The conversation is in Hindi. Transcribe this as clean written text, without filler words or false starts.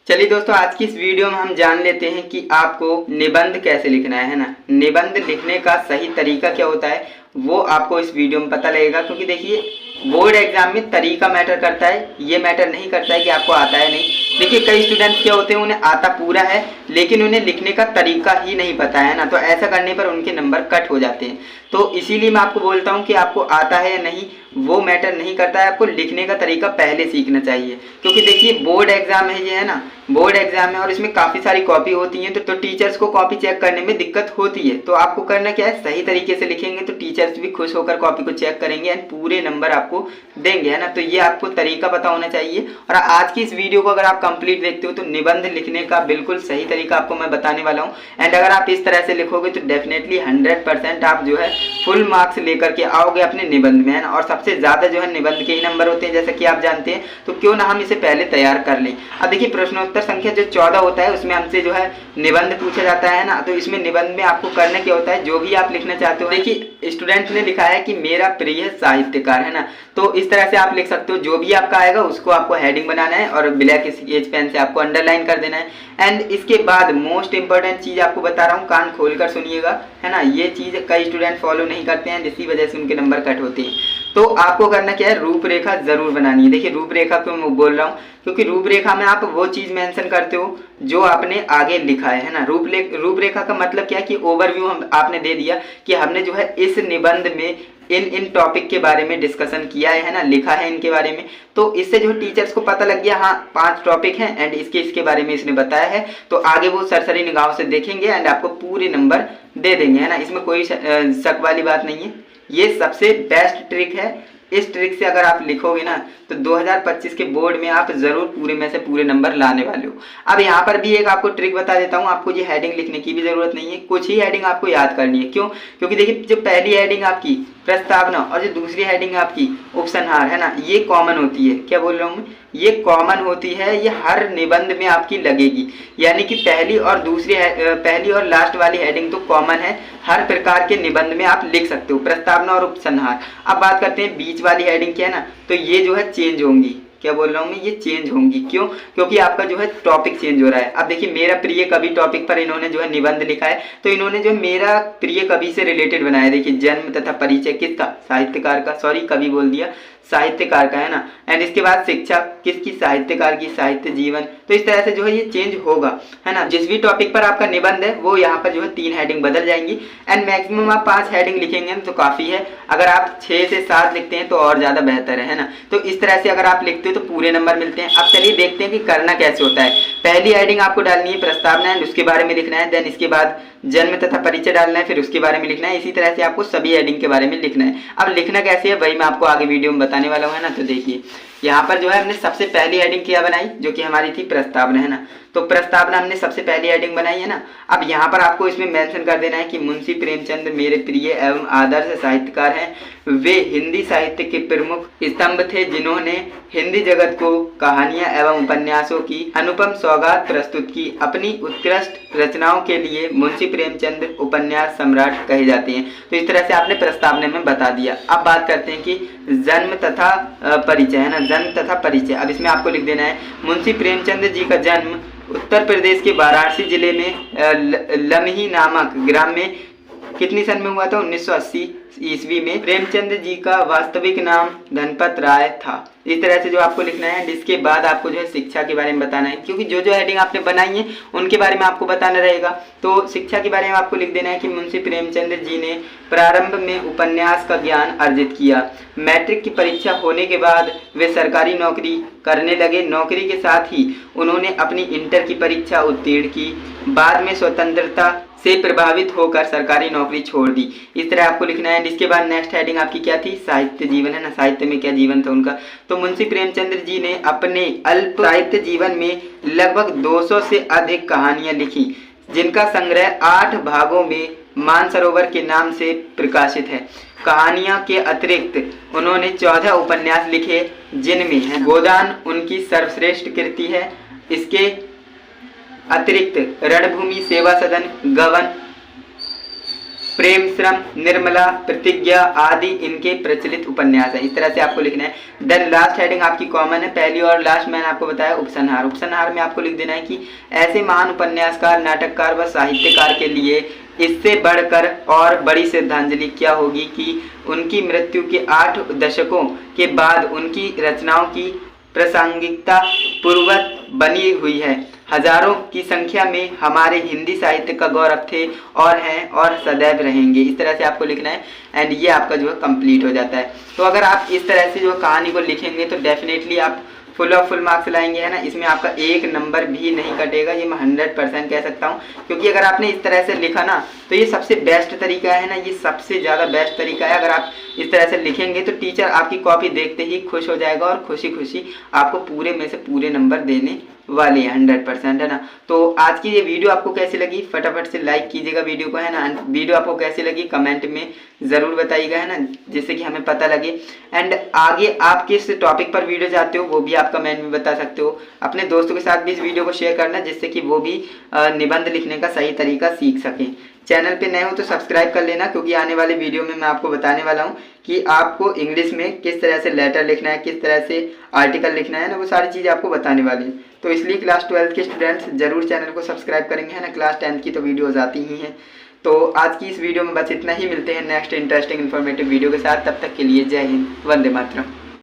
चलिए दोस्तों, आज की इस वीडियो में हम जान लेते हैं कि आपको निबंध कैसे लिखना है ना। निबंध लिखने का सही तरीका क्या होता है वो आपको इस वीडियो में पता लगेगा। क्योंकि देखिए, बोर्ड एग्जाम में तरीका मैटर करता है, ये मैटर नहीं करता है कि आपको आता है नहीं। देखिए, कई स्टूडेंट क्या होते हैं, उन्हें आता पूरा है लेकिन उन्हें लिखने का तरीका ही नहीं पता है ना, तो ऐसा करने पर उनके नंबर कट हो जाते हैं। तो इसीलिए मैं आपको बोलता हूँ कि आपको आता है या नहीं वो मैटर नहीं करता है, आपको लिखने का तरीका पहले सीखना चाहिए। क्योंकि देखिए, बोर्ड एग्जाम है ये, है ना, बोर्ड एग्जाम है और इसमें काफ़ी सारी कॉपी होती हैं, तो टीचर्स को कॉपी चेक करने में दिक्कत होती है। तो आपको करना क्या है, सही तरीके से लिखेंगे तो टीचर्स भी खुश होकर कॉपी को चेक करेंगे एंड पूरे नंबर आपको देंगे, है ना। तो ये आपको तरीका पता होना चाहिए। और आज की इस वीडियो को अगर आप कंप्लीट देखते हो तो निबंध लिखने का बिल्कुल सही तरीका आपको मैं बताने वाला हूँ। एंड अगर आप इस तरह से लिखोगे तो डेफिनेटली 100% आप जो है फुल मार्क्स लेकर के आओगे अपने निबंध में, है ना। और सबसे ज़्यादा जो है निबंध के ही नंबर होते हैं, जैसा कि आप जानते हैं। तो क्यों ना हम इसे पहले तैयार कर लें। अब देखिए, प्रश्नोत्तर संख्या जो 14 होता है उसमें हमसे जो है निबंध पूछा जाता है ना। तो इसमें निबंध में आपको करना क्या होता है, जो भी आप लिखना चाहते हो। देखिए, स्टूडेंट ने लिखा है कि मेरा प्रिय साहित्यकार, है ना, तो इस तरह से आप लिख सकते हो। जो भी आपका आएगा उसको आपको हेडिंग बनाना है और ब्लैक स्केच पेन से आपको अंडरलाइन कर देना है। एंड इसके बाद मोस्ट इंपॉर्टेंट चीज आपको बता रहा हूँ, कान खोलकर सुनिएगा, है ना। ये चीज कई स्टूडेंट फॉलो नहीं करते हैं, इसी वजह से उनके नंबर कट होते हैं। तो आपको करना क्या है, रूपरेखा जरूर बनानी है। देखिए, रूपरेखा क्यों मैं बोल रहा हूँ, क्योंकि रूपरेखा में आप वो चीज मेंशन करते हो जो आपने आगे लिखा है ना। रूपरेखा का मतलब क्या है कि ओवरव्यू आपने दे दिया कि हमने जो है इस निबंध में इन टॉपिक के बारे में डिस्कशन किया है ना, लिखा है इनके बारे में। तो इससे जो टीचर्स को पता लग गया, हाँ 5 टॉपिक हैं एंड इसके बारे में इसने बताया है, तो आगे वो सरसरी निगाहों से देखेंगे एंड आपको पूरे नंबर दे देंगे, है ना। इसमें कोई शक वाली बात नहीं है। ये सबसे बेस्ट ट्रिक है। इस ट्रिक से अगर आप लिखोगे ना तो 2025 के बोर्ड में आप जरूर पूरे में से पूरे नंबर लाने वाले हो। अब यहाँ पर भी एक आपको ट्रिक बता देता हूँ, आपको ये हेडिंग लिखने की भी जरूरत नहीं है, कुछ ही हेडिंग आपको याद करनी है। क्यों? क्योंकि देखिए, जो पहली हेडिंग आपकी प्रस्तावना और जो दूसरी हेडिंग आपकी उपसंहार, है ना, ये कॉमन होती है। क्या बोल रहा हूँ मैं, ये कॉमन होती है, ये हर निबंध में आपकी लगेगी। यानी कि पहली और लास्ट वाली हेडिंग तो कॉमन है, हर प्रकार के निबंध में आप लिख सकते हो, प्रस्तावना और उपसंहार। अब बात करते हैं बीच वाली हेडिंग क्या है ना, तो ये जो है चेंज होंगी। क्या बोल रहा हूँ मैं, ये चेंज होंगी। क्यों? क्योंकि आपका जो है टॉपिक चेंज हो रहा है। अब देखिए, मेरा प्रिय कवि टॉपिक पर इन्होंने जो है निबंध लिखा है, तो इन्होंने जो मेरा प्रिय कवि से रिलेटेड बनाया। देखिए, जन्म तथा परिचय किसका, साहित्यकार का, सॉरी कवि बोल दिया, साहित्यकार का, है ना। एंड इसके बाद शिक्षा किसकी, साहित्यकार की, साहित्य जीवन। तो इस तरह से जो है ये चेंज होगा, है ना। जिस भी टॉपिक पर आपका निबंध है वो यहाँ पर जो है 3 हेडिंग बदल जाएंगी एंड मैक्सिमम आप 5 हेडिंग लिखेंगे तो काफ़ी है। अगर आप 6 से 7 लिखते हैं तो और ज़्यादा बेहतर है ना। तो इस तरह से अगर आप लिखते हो तो पूरे नंबर मिलते हैं। अब चलिए देखते हैं कि करना कैसे होता है। पहली हेडिंग आपको डालनी है प्रस्तावना एंड उसके बारे में लिखना है, देन इसके बाद जन्म तथा परिचय डालना है, फिर उसके बारे में लिखना है। इसी तरह से आपको सभी हेडिंग के बारे में लिखना है। अब लिखना कैसे है वही मैं आपको आगे वीडियो में बताने वाला हूँ, है ना। तो देखिए, यहाँ पर जो है हमने सबसे पहली हेडिंग क्या बनाई, जो कि हमारी थी प्रस्तावना, है ना। तो प्रस्तावना हमने सबसे पहली हेडिंग बनाई, है ना। अब यहाँ पर आपको इसमें मेंशन कर देना है कि मुंशी प्रेमचंद मेरे प्रिय एवं आदर्श साहित्यकार हैं। वे हिंदी साहित्य के प्रमुख स्तंभ थे जिन्होंने हिंदी जगत को कहानियां एवं उपन्यासों की अनुपम सौगात प्रस्तुत की। अपनी उत्कृष्ट रचनाओं के लिए मुंशी प्रेमचंद उपन्यास सम्राट कहे जाते हैं। तो इस तरह से आपने प्रस्तावना में बता दिया। अब बात करते हैं कि जन्म तथा परिचय, है ना, जन्म तथा परिचय। अब इसमें आपको लिख देना है मुंशी प्रेमचंद जी का जन्म उत्तर प्रदेश के वाराणसी जिले में लमही नामक ग्राम में कितनी सन में हुआ था, 1980 ईस्वी में। प्रेमचंद जी का वास्तविक नाम धनपत राय था। इस तरह से जो आपको लिखना है। इसके बाद आपको जो है शिक्षा के बारे में बताना है, क्योंकि जो जो हेडिंग आपने बनाई है उनके बारे में आपको बताना रहेगा। तो शिक्षा के बारे में आपको लिख देना है कि मुंशी प्रेमचंद जी ने प्रारंभ में उपन्यास का ज्ञान अर्जित किया। मैट्रिक की परीक्षा होने के बाद वे सरकारी नौकरी करने लगे। नौकरी के साथ ही उन्होंने अपनी इंटर की परीक्षा उत्तीर्ण की। बाद में स्वतंत्रता से प्रभावित होकर सरकारी नौकरी छोड़ दी। इस तरह आपको लिखना है। इसके बाद नेक्स्ट हेडिंग आपकी क्या थी, साहित्य जीवन, है ना। साहित्य में क्या जीवन था उनका, तो मुंशी प्रेमचंद जी ने अपने अल्प साहित्य जीवन में लगभग 200 से अधिक कहानियां लिखी, जिनका संग्रह 8 भागों में मानसरोवर के नाम से प्रकाशित है। कहानियां के अतिरिक्त उन्होंने 14 उपन्यास लिखे, जिनमें है गोदान उनकी सर्वश्रेष्ठ कृति है। इसके अतिरिक्त रणभूमि, सेवा सदन, गबन, प्रेम श्रम, निर्मला, प्रतिज्ञा आदि इनके प्रचलित उपन्यास है। इस तरह से आपको लिखना है। देन लास्ट हेडिंग आपकी कॉमन है, पहली और लास्ट मैंने आपको बताया उपसंहार। उपसंहार में आपको लिख देना है कि ऐसे महान उपन्यासकार, नाटककार व साहित्यकार के लिए इससे बढ़कर और बड़ी श्रद्धांजलि क्या होगी कि उनकी मृत्यु के 8 दशकों के बाद उनकी रचनाओं की प्रासंगिकता पूर्ववत बनी हुई है। हजारों की संख्या में हमारे हिंदी साहित्य का गौरव थे और हैं और सदैव रहेंगे। इस तरह से आपको लिखना है एंड ये आपका जो है कंप्लीट हो जाता है। तो अगर आप इस तरह से जो कहानी को लिखेंगे तो डेफिनेटली आप फुल ऑफ फुल मार्क्स लाएंगे, है ना। इसमें आपका 1 नंबर भी नहीं कटेगा, ये मैं 100% कह सकता हूँ, क्योंकि अगर आपने इस तरह से लिखा ना तो ये सबसे बेस्ट तरीका है ना, ये सबसे ज़्यादा बेस्ट तरीका है। अगर आप इस तरह से लिखेंगे तो टीचर आपकी कॉपी देखते ही खुश हो जाएगा और खुशी खुशी आपको पूरे में से पूरे नंबर देने वाली है 100%, है ना। तो आज की ये वीडियो आपको कैसी लगी फटाफट से लाइक कीजिएगा वीडियो को, है ना। वीडियो आपको कैसी लगी कमेंट में ज़रूर बताइएगा, है ना, जिससे कि हमें पता लगे। एंड आगे आप किस टॉपिक पर वीडियो चाहते हो वो भी आप कमेंट में बता सकते हो। अपने दोस्तों के साथ भी इस वीडियो को शेयर करना जिससे कि वो भी निबंध लिखने का सही तरीका सीख सकें। चैनल पे नए हो तो सब्सक्राइब कर लेना, क्योंकि आने वाले वीडियो में मैं आपको बताने वाला हूँ कि आपको इंग्लिश में किस तरह से लेटर लिखना है, किस तरह से आर्टिकल लिखना है ना, वो सारी चीज़ें आपको बताने वाली हैं। तो इसलिए क्लास 12th के स्टूडेंट्स जरूर चैनल को सब्सक्राइब करेंगे, है ना। क्लास 10th की तो वीडियोज़ आती ही हैं। तो आज की इस वीडियो में बस इतना ही, मिलते हैं नेक्स्ट इंटरेस्टिंग इन्फॉर्मेटिव वीडियो के साथ। तब तक के लिए जय हिंद, वंदे मातरम।